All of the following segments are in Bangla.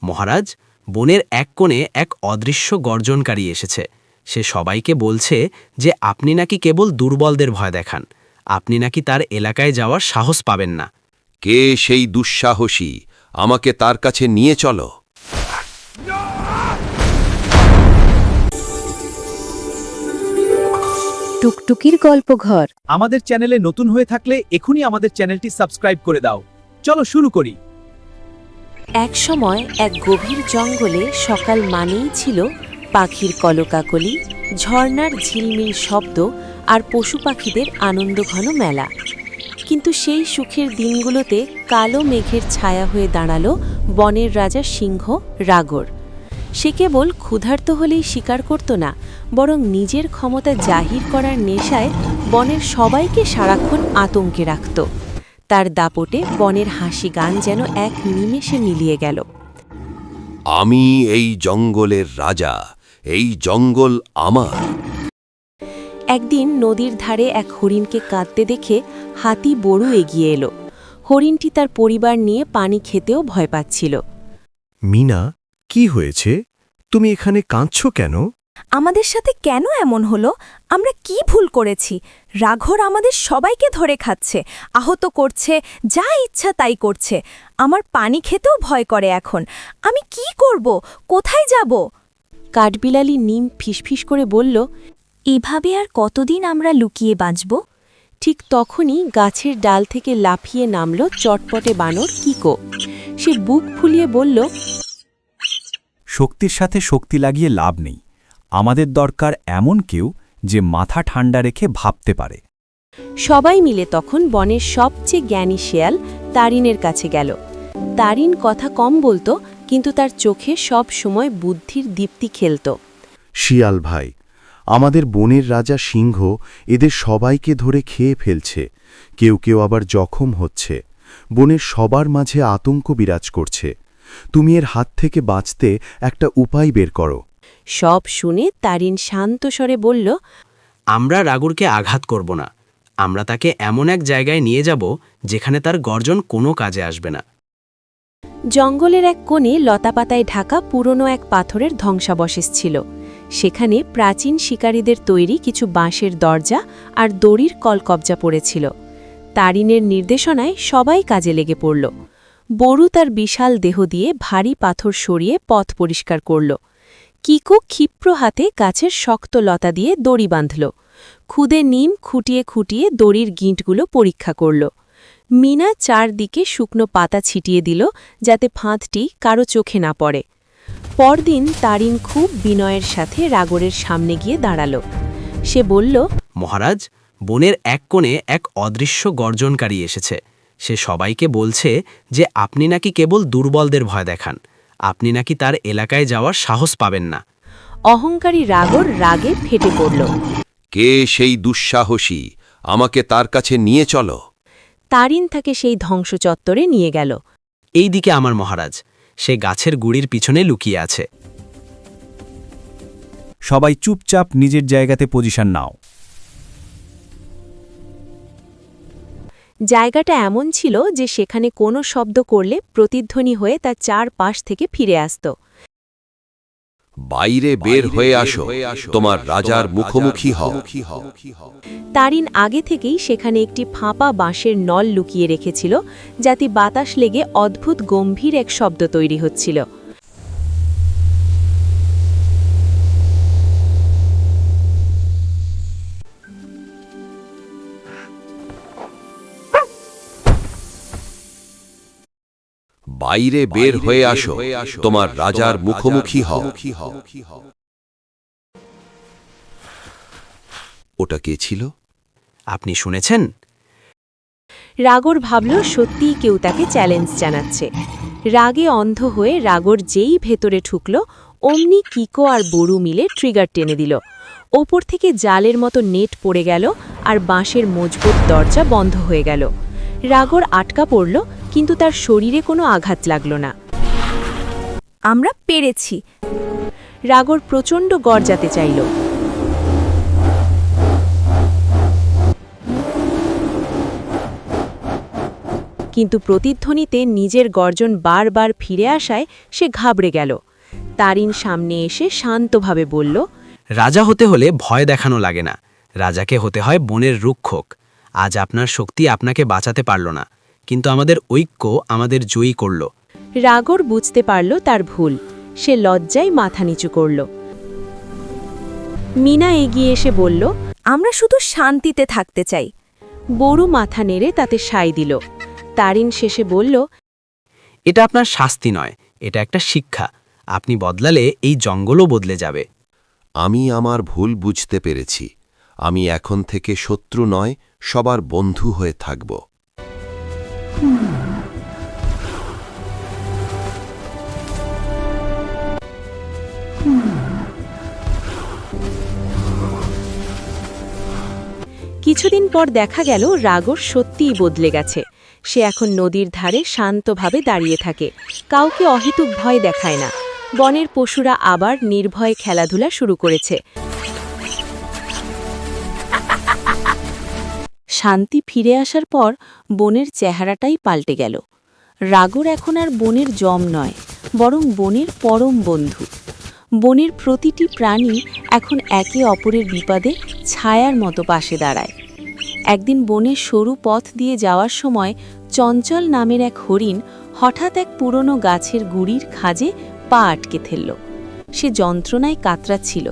মহারাজ, বনের এক কোণে এক অদৃশ্য গর্জনকারী এসেছে। সে সবাইকে বলছে যে আপনি নাকি কেবল দুর্বলদের ভয় দেখান, আপনি নাকি তার এলাকায় যাওয়ার সাহস পাবেন না। কে সেই দুঃসাহসী? আমাকে তার কাছে নিয়ে চলো। টুকটুকির গল্পঘর। আমাদের চ্যানেলে নতুন হয়ে থাকলে এখনই আমাদের চ্যানেলটি সাবস্ক্রাইব করে দাও। চলো শুরু করি। এক সময় এক গভীর জঙ্গলে সকাল মানেই ছিল পাখির কলকাকলি, ঝর্ণার ঝিলমিল শব্দ আর পশু পাখিদের আনন্দঘন মেলা। কিন্তু সেই সুখের দিনগুলোতে কালো মেঘের ছায়া হয়ে দাঁড়ালো বনের রাজা সিংহ রাগর। সে কেবল ক্ষুধার্ত হলেই শিকার করত না, বরং নিজের ক্ষমতা জাহির করার নেশায় বনের সবাইকে সারাক্ষণ আতঙ্কে রাখত। তার দাপটে বনের হাসি গান যেন এক নিমেষে মিলিয়ে গেল। আমি এই জঙ্গলের রাজা, এই জঙ্গল আমার। একদিন নদীর ধারে এক হরিণকে কাঁদতে দেখে হাতি বড় এগিয়ে এলো। হরিণটি তার পরিবার নিয়ে পানি খেতেও ভয় পাচ্ছিল। মিনা, কি হয়েছে? তুমি এখানে কাঁদছ কেন? আমাদের সাথে কেন এমন হলো? আমরা কি ভুল করেছি? রাঘর আমাদের সবাইকে ধরে খাচ্ছে, আহত করছে, যা ইচ্ছা তাই করছে। আমার পানি খেতেও ভয় করে এখন। আমি কি করব? কোথায় যাব? কাঠবিলালি নিম ফিসফিস করে বলল, এভাবে আর কতদিন আমরা লুকিয়ে বাঁচব? ঠিক তখনই গাছের ডাল থেকে লাফিয়ে নামল চটপটে বানর কিকো। সে বুক ফুলিয়ে বলল, শক্তির সাথে শক্তি লাগিয়ে লাভ নেই। আমাদের দরকার এমন কেউ যে মাথা ঠান্ডা রেখে ভাবতে পারে। সবাই মিলে তখন বনের সবচেয়ে জ্ঞানী শেয়াল তারিনের কাছে গেল। তারিন কথা কম বলতো, কিন্তু তার চোখে সব সময় বুদ্ধির দীপ্তি খেলত। শিয়াল ভাই, আমাদের বনের রাজা সিংহ এদের সবাইকে ধরে খেয়ে ফেলছে। কেউ কেউ আবার জখম হচ্ছে। বনের সবার মাঝে আতঙ্ক বিরাজ করছে। তুমি এর হাত থেকে বাঁচতে একটা উপায় বের করো। সব শুনে তারিন শান্ত স্বরে বলল, আমরা রাগুরকে আঘাত করব না। আমরা তাকে এমন এক জায়গায় নিয়ে যাব যেখানে তার গর্জন কোনো কাজে আসবে না। জঙ্গলের এক কোণে লতাপাতায় ঢাকা পুরনো এক পাথরের ধ্বংসাবশেষ ছিল। সেখানে প্রাচীন শিকারীদের তৈরি কিছু বাঁশের দরজা আর দড়ির কলকবজা পড়েছিল। তারিনের নির্দেশনায় সবাই কাজে লেগে পড়ল। বরু তার বিশাল দেহ দিয়ে ভারী পাথর সরিয়ে পথ পরিষ্কার করল। কিকো ক্ষিপ্র হাতে গাছের শক্ত লতা দিয়ে দড়ি বাঁধল। খুদে নিম খুঁটিয়ে খুঁটিয়ে দড়ির গিঁটগুলো পরীক্ষা করল। মিনা চারদিকে শুকনো পাতা ছিটিয়ে দিল, যাতে ফাঁদটি কারো চোখে না পড়ে। পরদিন তারিন খুব বিনয়ের সাথে রাগরের সামনে গিয়ে দাঁড়াল। সে বলল, মহারাজ, বনের এক কোণে এক অদৃশ্য গর্জনকারী এসেছে। সে সবাইকে বলছে যে আপনি নাকি কেবল দুর্বলদের ভয় দেখান, আপনি নাকি তার এলাকায় যাওয়ার সাহস পাবেন না। অহংকারী রাগর রাগে ফেটে পড়ল। কে সেই দুঃসাহসী? আমাকে তার কাছে নিয়ে চলো। তারিন তাকে সেই ধ্বংস চত্বরে নিয়ে গেল। এই দিকে আমার মহারাজ, সে গাছের গুড়ির পিছনে লুকিয়ে আছে। সবাই চুপচাপ নিজের জায়গাতে পজিশন নাও। জায়গাটা এমন ছিল যে সেখানে কোনো শব্দ করলে প্রতিধ্বনি হয়ে তার চারপাশ থেকে ফিরে আসত। বাইরে বের হয়ে আসো, তোমার রাজার মুখোমুখি হও। তারিন আগে থেকেই সেখানে একটি ফাঁপা বাঁশের নল লুকিয়ে রেখেছিল, যাতে বাতাস লেগে অদ্ভুত গম্ভীর এক শব্দ তৈরি হচ্ছিল। বাইরে বের হয়ে আসো, তোমার রাজার মুখোমুখি হও। ওটা কে ছিল? আপনি শুনেছেন? রাগর ভাবল সত্যিই কেউ তাকে চ্যালেঞ্জ জানাচ্ছে। রাগে অন্ধ হয়ে রাগর যেই ভেতরে ঢুকল, অমনি কিকো আর বরু মিলে ট্রিগার টেনে দিল। ওপর থেকে জালের মতো নেট পড়ে গেল আর বাঁশের মজবুত দরজা বন্ধ হয়ে গেল। রাগর আটকা পড়ল, কিন্তু তার শরীরে কোনো আঘাত লাগল না। আমরা পেরেছি। রাগর প্রচণ্ড গর্জাতে চাইল। কিন্তু প্রতিধ্বনিতে নিজের গর্জন বারবার ফিরে আসায় সে ঘাবড়ে গেল। তারিন সামনে এসে শান্তভাবে বলল, রাজা হতে হলে ভয় দেখানো লাগে না, রাজাকে হতে হয় বনের রক্ষক। আজ আপনার শক্তি আপনাকে বাঁচাতে পারল না, কিন্তু আমাদের ঐক্য আমাদের জয়ী করল। রাগর বুঝতে পারল তার ভুল। সে লজ্জায় মাথা নিচু করল। মিনা এগিয়ে এসে বলল, আমরা শুধু শান্তিতে থাকতে চাই। বড়ু মাথা নেড়ে তাতে সায় দিল। তারিন শেষে বলল, এটা আপনার শাস্তি নয়, এটা একটা শিক্ষা। আপনি বদলালে এই জঙ্গলও বদলে যাবে। আমি আমার ভুল বুঝতে পেরেছি। আমি এখন থেকে শত্রু নয়, সবার বন্ধু হয়ে থাকব। কিছুদিন পর দেখা গেল রাগর সত্যিই বদলে গেছে। সে এখন নদীর ধারে শান্তভাবে দাঁড়িয়ে থাকে, কাউকে অহেতুক ভয় দেখায় না। বনের পশুরা আবার নির্ভয়ে খেলাধুলা শুরু করেছে। শান্তি ফিরে আসার পর বনের চেহারাটাই পাল্টে গেল। রাগর এখন আর বনের জম নয়, বরং বনের পরম বন্ধু। বনের প্রতিটি প্রাণী এখন একে অপরের বিপদে ছায়ার মতো পাশে দাঁড়ায়। একদিন বনের সরু পথ দিয়ে যাওয়ার সময় চঞ্চল নামের এক হরিণ হঠাৎ এক পুরনো গাছের গুড়ির খাঁজে পা আটকে ফেলল। সে যন্ত্রণায় কাতরাচ্ছিল,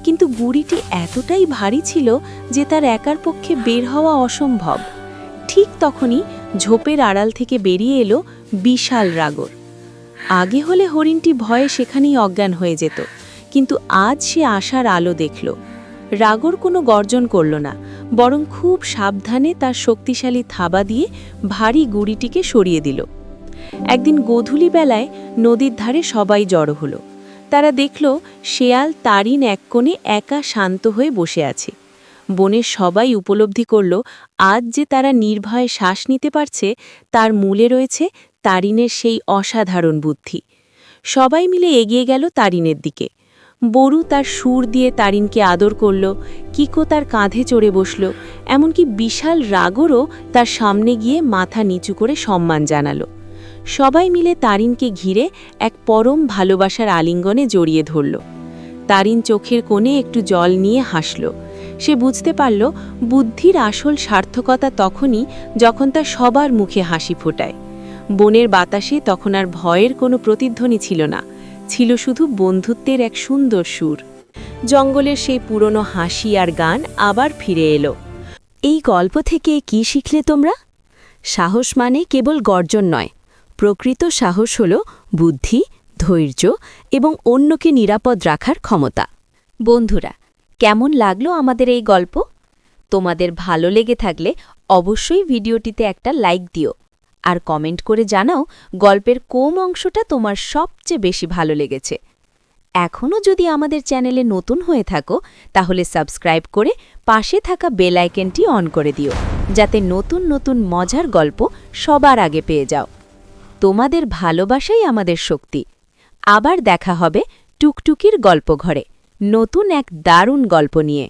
কিন্তু গুড়িটি এতটাই ভারী ছিল যে তার একার পক্ষে বের হওয়া অসম্ভব। ঠিক তখনই ঝোপের আড়াল থেকে বেরিয়ে এলো বিশাল রাগর। আগে হলে হরিণটি ভয়ে সেখানেই অজ্ঞান হয়ে যেত, কিন্তু আজ সে আশার আলো দেখল। রাগর কোনো গর্জন করল না, বরং খুব সাবধানে তার শক্তিশালী থাবা দিয়ে ভারী গুড়িটিকে সরিয়ে দিল। একদিন গোধূলি বেলায় নদীর ধারে সবাই জড়ো হলো। তারা দেখল শেয়াল তারিন এক কোণে একা শান্ত হয়ে বসে আছে। বনের সবাই উপলব্ধি করল আজ যে তারা নির্ভয়ে শ্বাস নিতে পারছে তার মূলে রয়েছে তারিনের সেই অসাধারণ বুদ্ধি। সবাই মিলে এগিয়ে গেল তারিনের দিকে। বরু তার সুর দিয়ে তারিনকে আদর করল, কিকো তার কাঁধে চড়ে বসল, এমনকি বিশাল রাগরও তার সামনে গিয়ে মাথা নিচু করে সম্মান জানালো। সবাই মিলে তারিনকে ঘিরে এক পরম ভালোবাসার আলিঙ্গনে জড়িয়ে ধরল। তারিন চোখের কোণে একটু জল নিয়ে হাসল। সে বুঝতে পারল বুদ্ধির আসল সার্থকতা তখনই যখন তা সবার মুখে হাসি ফোটায়। বনের বাতাসে তখন আর ভয়ের কোনো প্রতিধ্বনি ছিল না, ছিল শুধু বন্ধুত্বের এক সুন্দর সুর। জঙ্গলের সেই পুরনো হাসি আর গান আবার ফিরে এলো। এই গল্প থেকে কি শিখলে তোমরা? সাহস মানে কেবল গর্জন নয়, প্রকৃত সাহস হল বুদ্ধি, ধৈর্য এবং অন্যকে নিরাপদ রাখার ক্ষমতা। বন্ধুরা, কেমন লাগলো আমাদের এই গল্প? তোমাদের ভালো লেগে থাকলে অবশ্যই ভিডিওটিতে একটা লাইক দিও আর কমেন্ট করে জানাও গল্পের কোন অংশটা তোমার সবচেয়ে বেশি ভালো লেগেছে। এখনও যদি আমাদের চ্যানেলে নতুন হয়ে থাকো তাহলে সাবস্ক্রাইব করে পাশে থাকা বেল আইকনটি অন করে দিও, যাতে নতুন নতুন মজার গল্প সবার আগে পেয়ে যাও। তোমাদের ভালোবাসাই আমাদের শক্তি। আবার দেখা হবে টুকটুকির গল্পঘরে নতুন এক দারুণ গল্প নিয়ে।